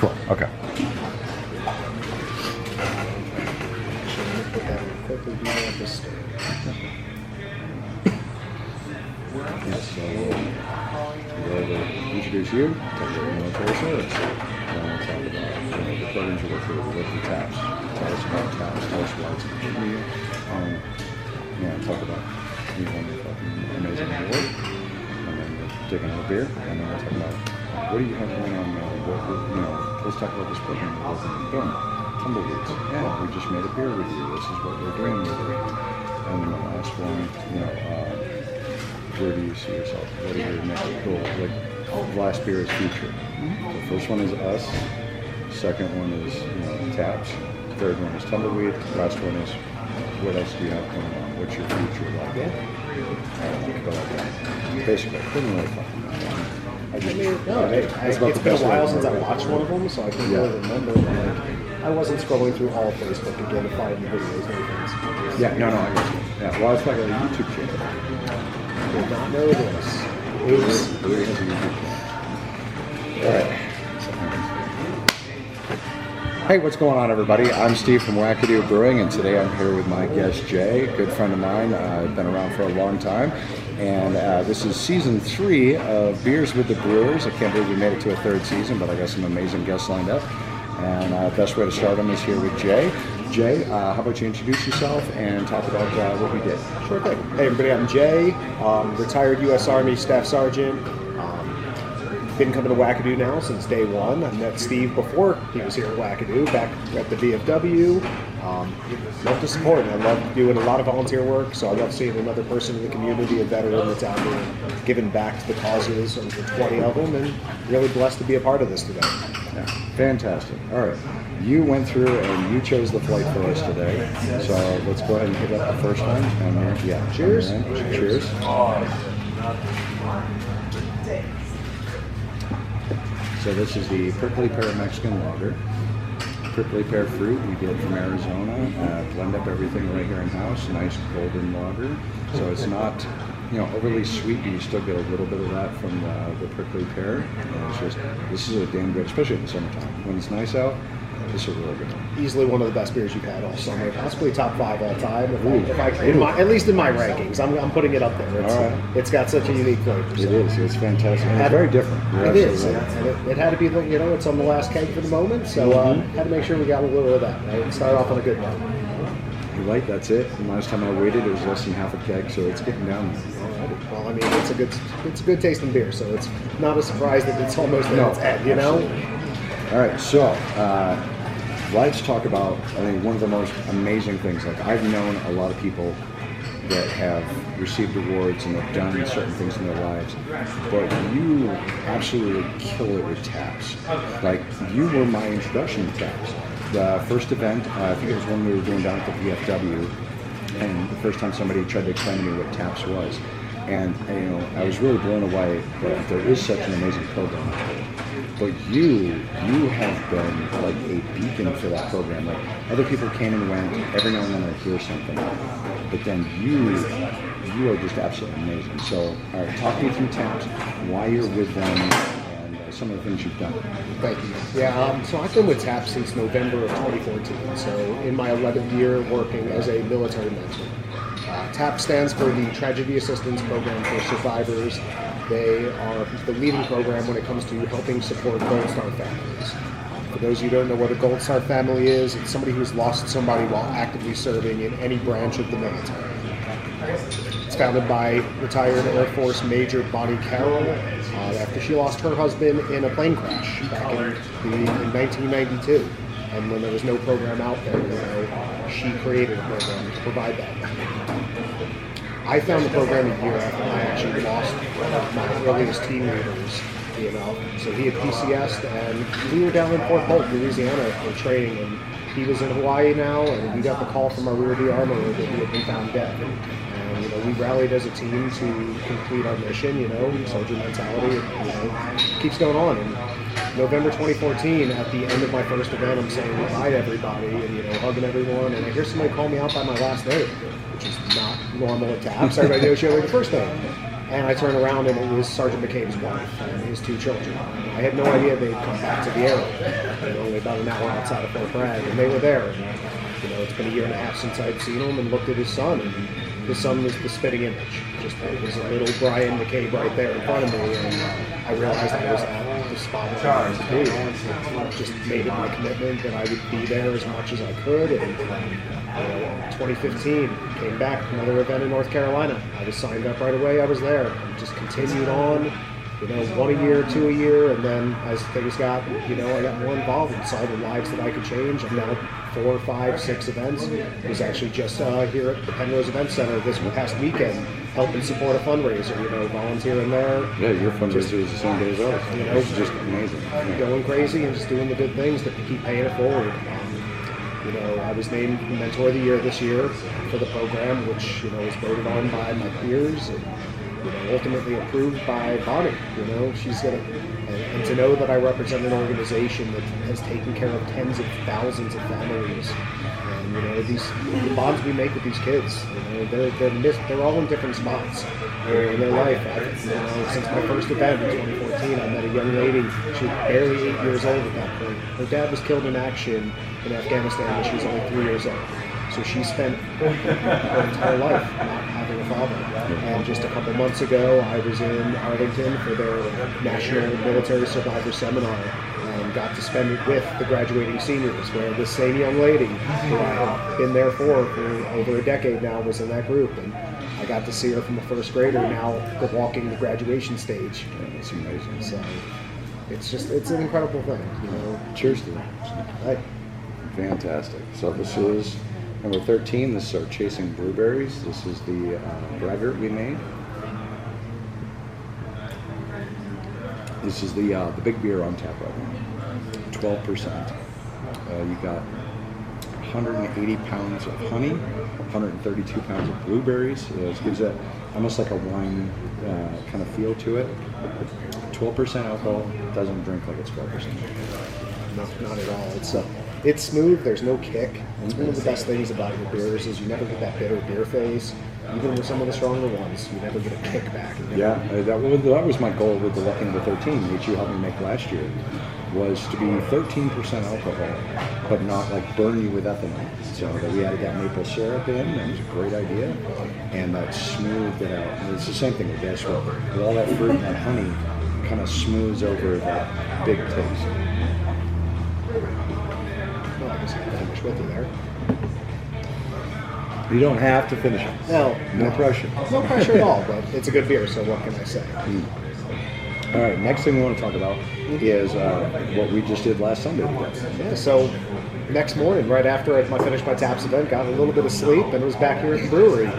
Cool. Okay. Quickly do that to start. Yes, so we'll go over introduce you, tell you about military service. Then we'll talk about the programs you work through, we work through TAPS. Tell us about TAPS, tell us why it's important to you. Talk about you won the fucking amazing award. And then we'll take another beer, and then we'll talk about what do you have going on now? Let's talk about this program we're working on. Boom. Tumbleweeds. Yeah, we just made a beer with you. This is what we're doing with it. And then the last one, where do you see yourself? What are your next goal? Like, the last beer is future. The first one is us. Second one is, TAPS. Third one is Tumbleweed. Last one is, what else do you have going on? What's your future like? Basically, couldn't really fucking know. It's been a while since I watched one of them, so I can't really remember. I wasn't scrolling through all Facebook again to find videos and things. Yeah, no, I guess. Yeah, well, it's like a YouTube channel. Did not know this. Oops. Brewer has a YouTube channel. All right. Hey, what's going on, everybody? I'm Steve from Wackadoo Brewing, and today I'm here with my guest, Jay, a good friend of mine. I've been around for a long time. And this is season 3 of Beers with the Brewers. I can't believe we made it to a 3rd season, but I got some amazing guests lined up. And the best way to start them is here with Jay. Jay, how about you introduce yourself and talk about what you did? Sure thing. Hey everybody, I'm Jay, retired U.S. Army Staff Sergeant. Been coming to Wackadoo now since day one. I met Steve before he was here at Wackadoo, back at the VFW. Love to support him. I love doing a lot of volunteer work, so I love seeing another person in the community, a veteran that's out there giving back to the causes, over 20 of them, and really blessed to be a part of this today. Yeah, fantastic. All right. You went through and you chose the flight for us today. So let's go ahead and hit up the first one. And, cheers. Cheers. So this is the Prickly Pear Mexican Lager. Prickly pear fruit we get from Arizona. Blend up everything right here in house. Nice golden lager. So it's not, overly sweet, but you still get a little bit of that from the prickly pear. And it's just, this is a damn good, especially in the summertime. When it's nice out, this is a really good one. Easily one of the best beers you've had all summer. Possibly top 5 all time. At least in my rankings, I'm putting it up there. It's got such a unique flavor. So. It is. It's fantastic. And it's very different. It is. Right. And it had to be, it's on the last keg for the moment. So had to make sure we got a little of that. Right? Start off on a good note. You're right. That's it. And last time I waited, it was less than half a keg, so it's getting down there. Well, I mean, it's a good tasting beer, so it's not a surprise that it's almost at its end, All right, so let's talk about, I think, one of the most amazing things. Like, I've known a lot of people that have received awards and have done certain things in their lives, but you absolutely kill it with TAPS. Like, you were my introduction to TAPS. The first event, I think it was when we were doing down at the VFW, and the first time somebody tried to explain to me what TAPS was. And, I was really blown away that there is such an amazing program. But you have been like a beacon for that program. Like, other people came and went, every now and then I hear something. But then you are just absolutely amazing. So, all right, talk me through TAPS, why you're with them, and some of the things you've done. Thank you. Yeah, so I've been with TAPS since November of 2014. So in my 11th year working as a military mentor. TAPS stands for the Tragedy Assistance Program for Survivors. They are the leading program when it comes to helping support Gold Star families. For those of you who don't know what a Gold Star family is, it's somebody who's lost somebody while actively serving in any branch of the military. It's founded by retired Air Force Major Bonnie Carroll after she lost her husband in a plane crash back in 1992. And when there was no program out there, she created a program to provide that. I found the program a year after I actually lost one of my earliest team leaders, So he had PCS'd, and we were down in Fort Carson, Louisiana for training, and he was in Hawaii now, and we got the call from our rear D armorer that he had been found dead. And, we rallied as a team to complete our mission, soldier mentality, keeps going on. And November 2014, at the end of my first event, I'm saying goodbye to everybody and, hugging everyone, and I hear somebody call me out by my last name, which is not normal at TAPS. Everybody knows you like the first name. And I turned around and it was Sergeant McCabe's wife and his 2 children. I had no idea they'd come back to the area, only about an hour outside of Fort Bragg, and they were there. And, it's been a year and a half since I'd seen him and looked at his son, and his son was the spitting image. Just it was a little Brian McCabe right there in front of me, and I realized I was at the spot where I wanted to be. I just made it my commitment that I would be there as much as I could, and 2015, came back, another event in North Carolina. I was signed up right away, I was there, and just continued on, 1 a year, 2 a year, and then as things got, I got more involved and saw the lives that I could change. I'm now 4, 5, 6 events. I was actually just here at the Penrose Event Center this past weekend, helping support a fundraiser, volunteering there. Yeah, your fundraiser is the same day as ours. It's just amazing. Going crazy and just doing the good things that keep paying it forward. I was named Mentor of the Year this year for the program, which, was voted on by my peers and, ultimately approved by Bonnie. She's gonna, and to know that I represent an organization that has taken care of tens of thousands of families. And, the bonds we make with these kids, they're all in different spots in their life. Since my first event in 2014, I met a young lady. She was barely 8 years old at that point. Her dad was killed in action in Afghanistan when she was only 3 years old. So she spent her entire life not having a father. And just a couple months ago, I was in Arlington for their National Military Survivor Seminar and got to spend it with the graduating seniors, where this same young lady, who I have been there for over a decade now, was in that group. And I got to see her from a first grader now walking the graduation stage. It's amazing. So it's an incredible thing, Cheers to that. Right. Fantastic. So this is number 13. This is our Chasing Blueberries. This is the braggart we made. This is the big beer on tap right now. 12%. You got 180 pounds of honey, 132 pounds of blueberries. It gives it almost like a wine kind of feel to it. 12% alcohol. Doesn't drink like it's 12%. Not at all. It's smooth. There's no kick. It's one of the best things about your beers is you never get that bitter beer face. Even with some of the stronger ones, you never get a kickback. Yeah, that was my goal with the Lucky Number 13, which you helped me make last year, was to be 13% alcohol, but not like burn you with ethanol. So that we added that maple syrup in. That was a great idea, and that smoothed it out. And it's the same thing with this. With all that fruit and that honey, kind of smooths over that big taste. Well, I guess I can finish with you there. You don't have to finish it. No pressure. No pressure at all, but it's a good beer, so what can I say? All right, next thing we want to talk about is what we just did last Sunday. Yeah, so next morning, right after I finished my TAPS event, got a little bit of sleep and was back here at the brewery.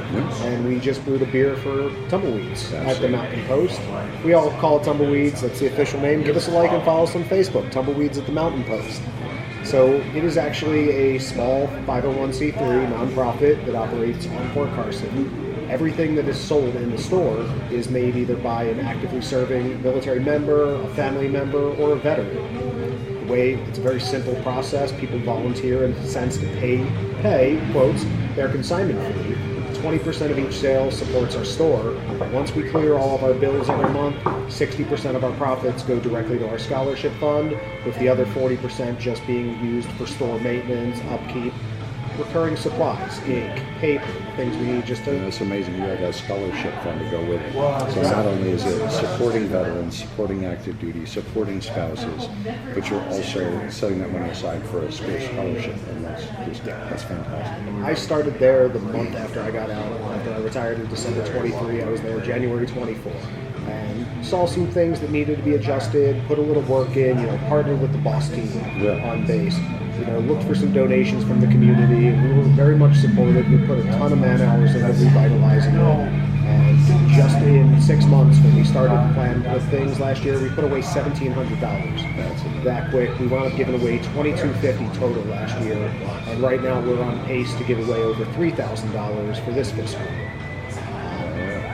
And we just brewed a beer for Tumbleweeds at the Mountain Post. We all call it Tumbleweeds. That's the official name. Give us a like and follow us on Facebook, Tumbleweeds at the Mountain Post. So it is actually a small 501c3 nonprofit that operates on Fort Carson. Everything that is sold in the store is made either by an actively serving military member, a family member, or a veteran. It's a very simple process. People volunteer in the sense to pay, quotes, their consignment fee. 20% of each sale supports our store. Once we clear all of our bills every month, 60% of our profits go directly to our scholarship fund, with the other 40% just being used for store maintenance, upkeep, recurring supplies, ink, paper, things we need just to... That's amazing. You have a scholarship fund to go with it. So not only is it supporting veterans, supporting active duty, supporting spouses, but you're also setting that money aside for a school scholarship, and that's fantastic. I started there the month after I got out. After I retired in December 23, I was there January 24. And saw some things that needed to be adjusted, put a little work in, partnered with the boss team on base. Looked for some donations from the community. We were very much supported. We put a ton of man hours into revitalizing it. And just in 6 months, when we started planning with things last year, we put away $1,700. That's that quick. We wound up giving away $2,250 total last year. And right now we're on pace to give away over $3,000 for this fiscal year.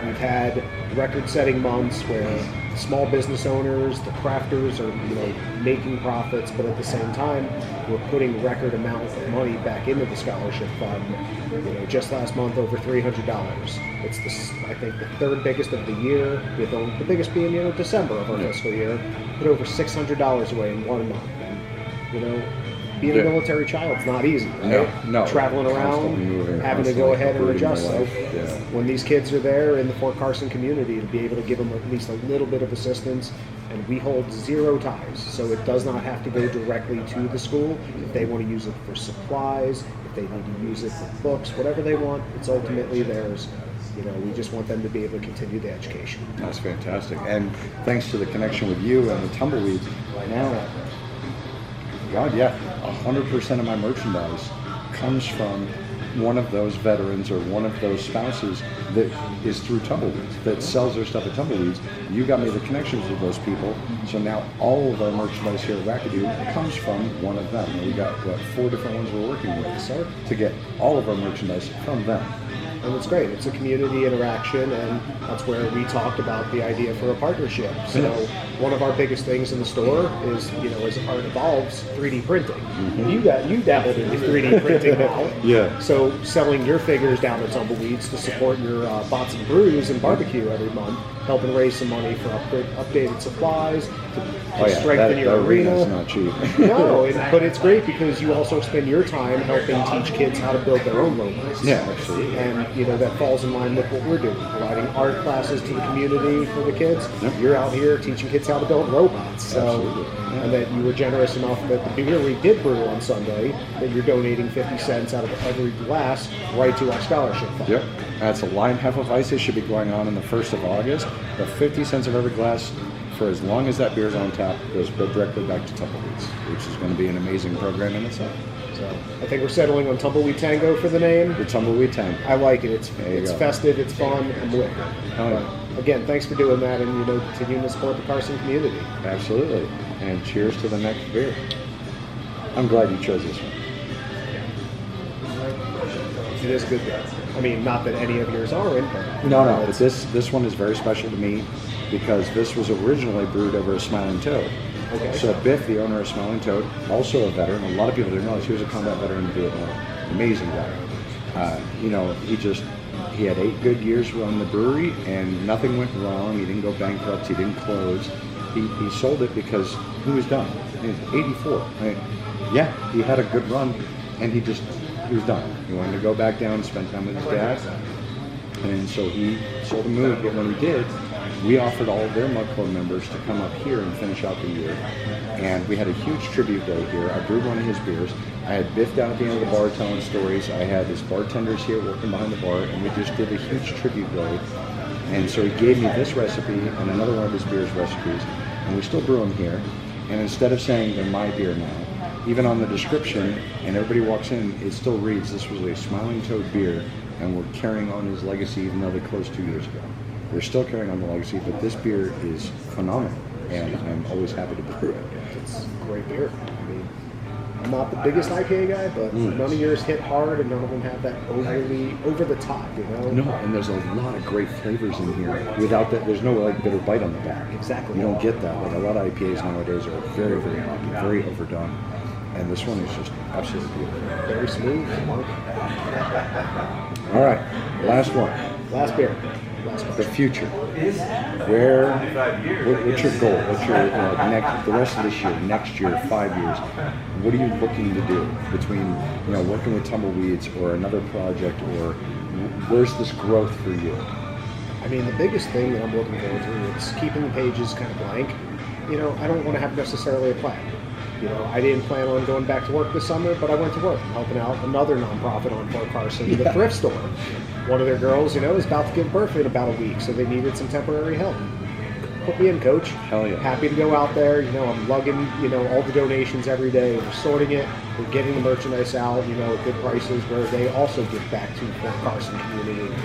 We've had record-setting months where small business owners, the crafters are, making profits, but at the same time, we're putting record amounts of money back into the scholarship fund. Just last month, over $300. It's I think the third biggest of the year, with the biggest being December of our fiscal year. Put over $600 away in 1 month. And, being a military child's not easy, right? No. Traveling around, moving, having to go ahead and uprooting adjust. my So life. when these kids are there in the Fort Carson community, to be able to give them at least a little bit of assistance, and we hold 0 ties, so it does not have to go directly to the school. If they want to use it for supplies, if they need to use it for books, whatever they want, it's ultimately theirs. We just want them to be able to continue the education. That's fantastic. And thanks to the connection with you and the Tumbleweeds, now, God, yeah, 100% of my merchandise comes from one of those veterans or one of those spouses that is through Tumbleweeds, that sells their stuff at Tumbleweeds. You got me the connections with those people, so now all of our merchandise here at Wackadoo comes from one of them. And we got, 4 different ones we're working with, so to get all of our merchandise from them. And it's great. It's a community interaction, and that's where we talked about the idea for a partnership. So one of our biggest things in the store is, as art evolves, 3D printing. Mm-hmm. You dabbled into 3D printing now. Yeah. So selling your figures down at Tumbleweeds to support your Bots and Brews and barbecue every month, helping raise some money for updated supplies, to strengthen your arena. Arena's not cheap. No, but it's great because you also spend your time helping teach kids how to build their own robots. Yeah, absolutely. And that falls in line with what we're doing, providing art classes to the community for the kids. Yep. You're out here teaching kids how to build robots. So, absolutely. Yeah. And that you were generous enough that the beer we did brew on Sunday, that you're donating 50 cents out of every glass right to our scholarship fund. Yep. That's a line half of ice. It should be going on the 1st of August. The 50 cents of every glass, for as long as that beer's on tap, goes directly back to Tumbleweeds, which is going to be an amazing program in itself. So I think we're settling on Tumbleweed Tango for the name. The Tumbleweed Tango. I like it. It's festive. It's fun. I'm with it. But again, thanks for doing that, and continuing to support the Carson community. Absolutely. And cheers to the next beer. I'm glad you chose this one. It is good beer. I mean, not that any of yours are in, but No, but this one is very special to me because this was originally brewed over a Smiling Toad. Okay. So Biff, the owner of Smiling Toad, also a veteran. A lot of people didn't realize he was a combat veteran in Vietnam. Amazing guy. He had 8 good years running the brewery, and nothing went wrong. He didn't go bankrupt. He didn't close. He sold it because he was done. He was 84. He had a good run, and he was done. He wanted to go back down and spend time with his dad, and so he sold and moved. But when he did, we offered all of their Mud Club members to come up here and finish out the year. And we had a huge tribute day here. I brewed one of his beers. I had Biff down at the end of the bar telling stories. I had his bartenders here working behind the bar, and we just did a huge tribute day. And so he gave me this recipe and another one of his beer's recipes, and we still brew them here. And instead of saying they're my beer now, even on the description, and everybody walks in, it still reads, this was a Smiling Toad beer, and we're carrying on his legacy even though they closed 2 years ago. We're still carrying on the legacy, but this beer is phenomenal, and I'm always happy to brew it. It's great beer. I mean, I'm not the biggest IPA guy, but none of yours hit hard, and none of them have that overly over the top, No, and there's a lot of great flavors in here. Without that, there's no bitter bite on the back. Exactly. You don't get that. Like a lot of IPAs nowadays are very, very hoppy, very overdone, and this one is just absolutely beautiful. Very smooth. All right, last one. Last beer. The future. What's your goal? What's your the rest of this year, next year, 5 years? What are you looking to do between working with Tumbleweeds or another project, or where's this growth for you? I mean, the biggest thing that I'm looking forward to is keeping the pages kind of blank. I don't want to have necessarily a plan. I didn't plan on going back to work this summer, but I went to work. I'm helping out another nonprofit on Fort Carson, the thrift store. One of their girls, is about to give birth in about a week, so they needed some temporary help. Put me in, coach. Hell yeah. Happy to go out there. I'm lugging, all the donations every day. We're sorting it. We're getting the merchandise out, at good prices, where they also give back to Fort Carson community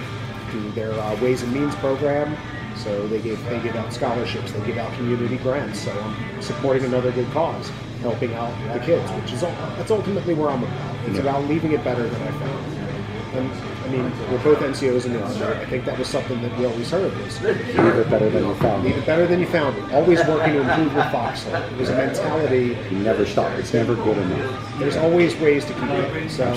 through their Ways and Means program. So they give out scholarships. They give out community grants. So I'm supporting another good cause, helping out the kids, that's ultimately where I'm about. It's about leaving it better than I found. And I mean, we're both NCOs in the Army. I think that was something that we always heard was Leave it better than you found leave it. it better than you found it. Always working to improve your foxhole. It was a mentality. You never stop. It's never good enough. There's always ways to keep going. So,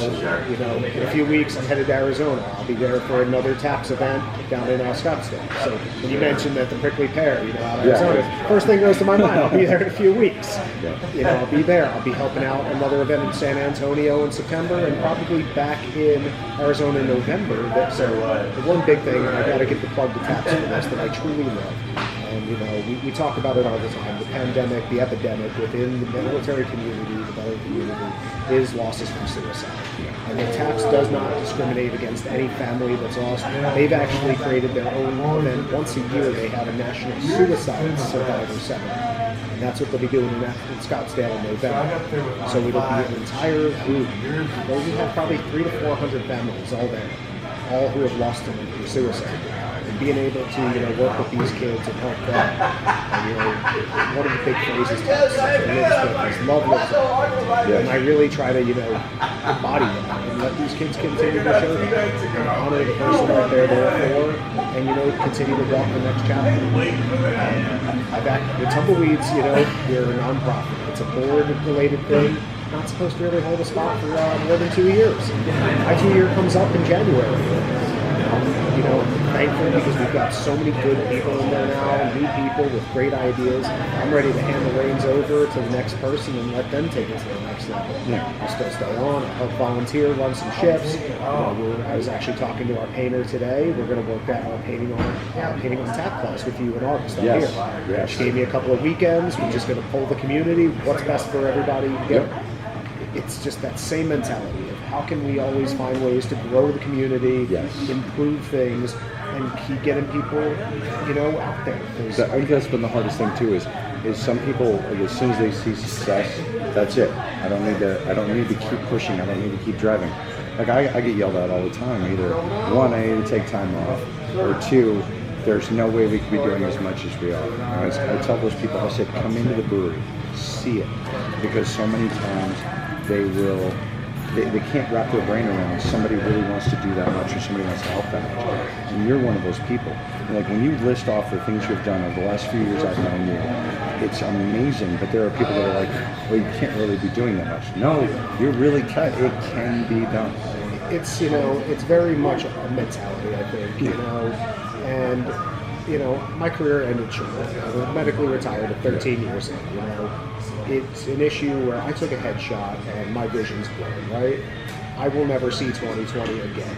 you know, in a few weeks, I'm headed to Arizona. I'll be there for another TAPS event down in Scottsdale. So when you mentioned that the prickly pear, you know, out of Arizona, first thing goes to my mind, I'll be there in a few weeks. You know, I'll be there. I'll be helping out another event in San Antonio in September and probably back in Arizona in November. So the one big thing, and I got to give the plug to TAPS for this, that I truly love. And, you know, we talk about it all the time. The pandemic, the epidemic within the military community, the veteran community, is losses from suicide. And the TAPS does not discriminate against any family that's lost. They've actually created their own event. Once a year, they have a National Suicide Survivor Center. And that's what they'll be doing in Scottsdale in November. So it'll be an entire group. Well, we have probably 300 to 400 families all there, all who have lost someone through suicide. And being able to, you know, work with these kids and help them. And, you know, one of the big phrases is love lives on. And I really try to, you know, embody that and let these kids continue to show them and honor the person that they're there for, and, you know, continue to walk the next chapter. The Tumbleweeds, you know, we're a nonprofit. It's a board-related thing. Not supposed to really hold a spot for more than 2 years. My 2-year comes up in January. You know, thankful because we've got so many good people in there now, new people with great ideas. I'm ready to hand the reins over to the next person and let them take it to the next level. I'll still stay on, I'll help volunteer, run some shifts. I was actually talking to our painter today. We're going to work that on painting on tap class with you in August here. She gave me a couple of weekends. We're just going to pull the community. What's best for everybody? It's just that same mentality of how can we always find ways to grow the community, improve things, and keep getting people, you know, out there. I think that's been the hardest thing too. Is some people, like, as soon as they see success, that's it. I don't need to keep pushing. I don't need to keep driving. Like I get yelled at all the time. Either one, I need to take time off, or two, there's no way we could be doing as much as we are. And I tell those people, I said, come into the brewery, see it, because so many times they can't wrap their brain around somebody really wants to do that much or somebody wants to help that much. And you're one of those people. Like when you list off the things you've done over the last few years I've known you, it's amazing, but there are people that are like, well, you can't really be doing that much. No, you're really cut. It can be done. It's, you know, it's very much a mentality, I think, you know, and, you know, my career ended short. I was medically retired at 13 years in, you know. It's an issue where I took a headshot and my vision's blown, right? I will never see 2020 again.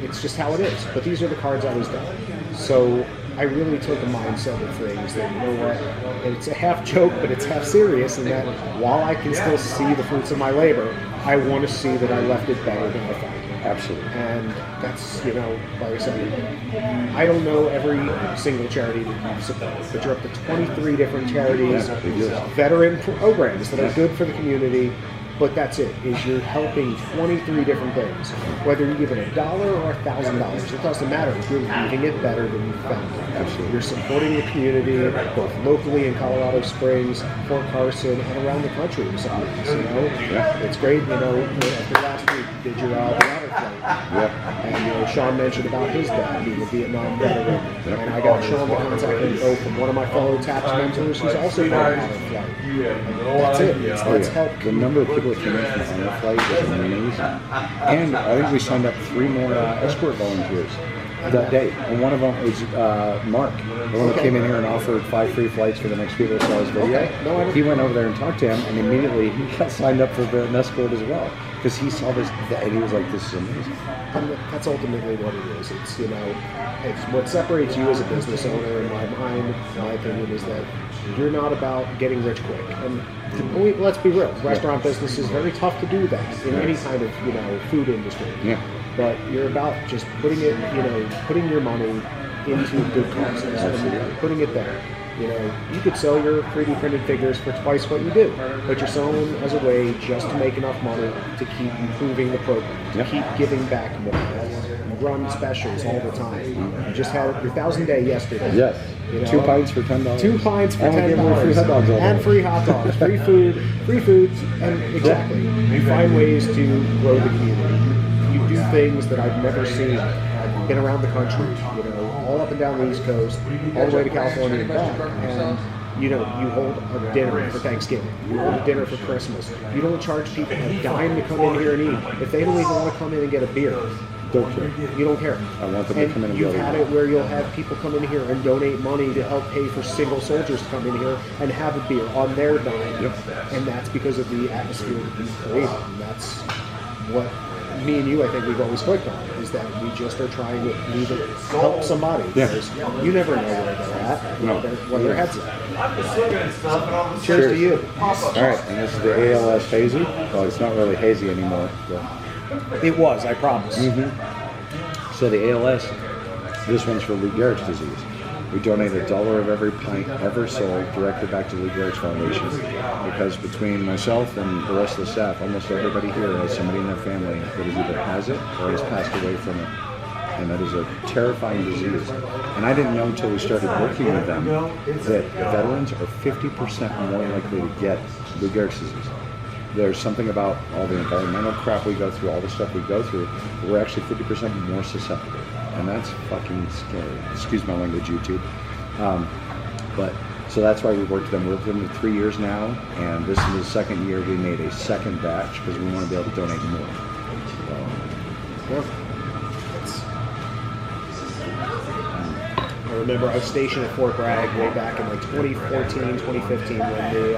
It's just how it is. But these are the cards I was dealt. So I really took a mindset of things that, you know what, and it's a half joke, but it's half serious, in that while I can still see the fruits of my labor, I want to see that I left it better than I found it. Absolutely. And that's, you know, like I said, I don't know every single charity that you support, but you're up to 23 different charities, veteran programs that are good for the community. But that's it, is you're helping 23 different things. Whether you give it $1 or $1,000, it doesn't matter. You're leaving it better than you found it. Absolutely. You're supporting the community, both locally in Colorado Springs, Fort Carson, and around the country with some of these, you know? It's great, you know, after last week, you did your water flight. And, you know, Sean mentioned about his dad being a Vietnam veteran. And I got Sean the contact info from one of my fellow TAPS mentors who's also done a water flight. That's it. Let's help. The number of people that came in from the honor flight was amazing. And I think we signed up 3 more escort volunteers that day. And one of them was Mark, the one that came in here and offered 5 free flights for the next people that saw his video. He went over there and talked to him, and immediately he got signed up for an escort as well. Because he saw this, and he was like, this is amazing. And that's ultimately what it is. It's, you know, it's what separates you as a business owner, in my mind, my opinion, is that you're not about getting rich quick. And let's be real, restaurant business is very tough to do that in any kind of, you know, food industry. But you're about just putting it, you know, putting your money into good causes and putting it there. You know, you could sell your 3D printed figures for twice what you do, but you're selling them as a way just to make enough money to keep improving the program, to keep giving back more. You run specials all the time. You just had your 1,000 day yesterday. Yes. You know, 2 pints for $10. 2 pints for $10. Free hot dogs all and day. free hot dogs, free food, and exactly. You find ways to grow the community. You do things that I've never seen. I've been around the country, you know, all up and down the East Coast, all the way to California and back. And you know, you hold a dinner for Thanksgiving, you hold a dinner for Christmas. You don't charge people a dime to come in here and eat. If they don't even want to come in and get a beer, Don't care. you don't care. I want them to come in and you've be able had to it where you'll have people come in here and donate money to help pay for single soldiers to come in here and have a beer on their dime. Yep. And that's because of the atmosphere that you create. And that's what me and you, I think, we've always clicked on, is that we just are trying to either help somebody. Yeah. Because you never know where they're at, No. what their head's at. Cheers Cheers. to you. All right, and this is the ALS hazy. Well, it's not really hazy anymore. But, It was, I promise. so the ALS, this one's for Lou Gehrig's disease. We donate $1 of every pint ever sold directly back to Lou Gehrig's Foundation, because between myself and the rest of the staff, almost everybody here has somebody in their family that either has it or has passed away from it. And that is a terrifying disease. And I didn't know until we started working with them that veterans are 50% more likely to get Lou Gehrig's disease. There's something about all the environmental crap we go through, all the stuff we go through, we're actually 50% more susceptible. And that's fucking scary. Excuse my language, YouTube. But so that's why we worked with them. We've worked with them for 3 years now, and this is the second year we made a second batch because we want to be able to donate more. Yeah. I remember I was stationed at Fort Bragg way back in like 2014, 2015 when the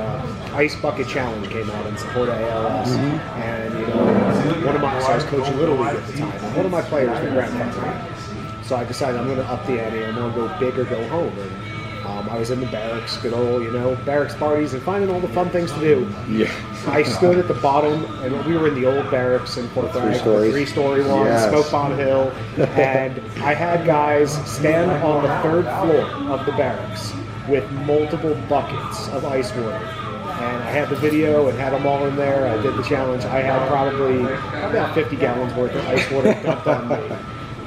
Ice Bucket Challenge came out in support of ALS. And, you know, so I was coaching Little League at the time, and one of my players was grandfather. So I decided I'm going to up the ante, I'm going to go big or go home. And I was in the barracks, good old, you know, barracks parties and finding all the fun things to do. Yeah. I stood at the bottom, and we were in the old barracks in Fort Bragg, the three-story one, Yes. Smoke Bomb Hill, and I had guys stand on the third floor of the barracks with multiple buckets of ice water. And I had the video and had them all in there. I did the challenge. I had probably about 50 gallons worth of ice water dumped on me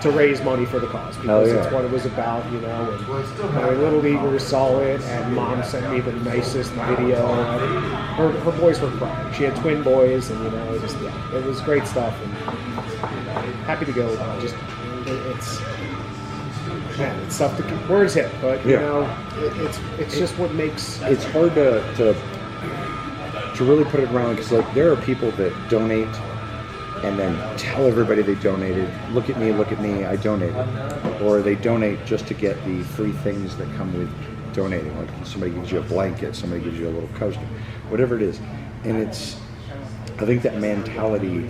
to raise money for the cause, because yeah. that's what it was about, you know. And my little leaguers saw it, and Mom sent me the nicest video. Her boys were crying. She had twin boys, and you know, it was great stuff. And happy to go. Just it's tough to words hit, but you know, it's just what makes. It's hard to really put it around, because like there are people that donate and then tell everybody they donated, look at me, I donated. Or they donate just to get the free things that come with donating. Like somebody gives you a blanket, somebody gives you a little coaster, whatever it is. And I think that mentality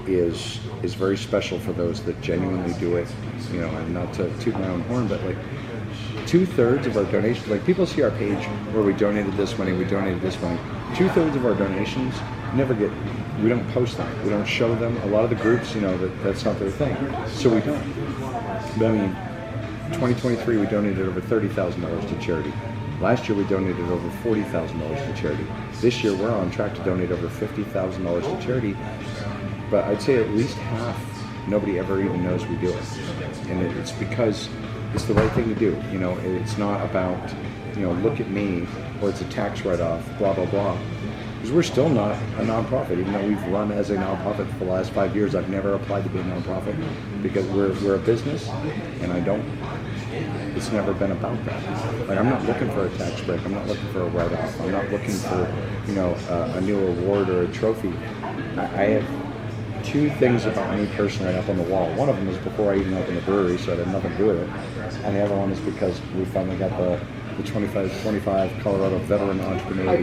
is very special for those that genuinely do it, you know, and not to toot my own horn, but like 2/3 of our donations, like people see our page where we donated this money, 2/3 of our donations we don't post them, we don't show them. A lot of the groups, you know, that's not their thing, so we don't. But I mean, 2023 we donated over $30,000 to charity. Last year we donated over $40,000 to charity. This year we're on track to donate over $50,000 to charity, but I'd say at least half nobody ever even knows we do it. And it's because it's the right thing to do. You know, it's not about, you know, look at me, or it's a tax write-off, blah, blah, blah. Because we're still not a nonprofit, even though we've run as a nonprofit for the last 5 years. I've never applied to be a nonprofit because we're a business, and it's never been about that. Like, I'm not looking for a tax break. I'm not looking for a write-off. I'm not looking for, you know, a new award or a trophy. I have two things about me personally up on the wall. One of them is before I even opened the brewery, so it had nothing to do with it. And the other one is because we finally got the 25 Colorado Veteran Entrepreneur.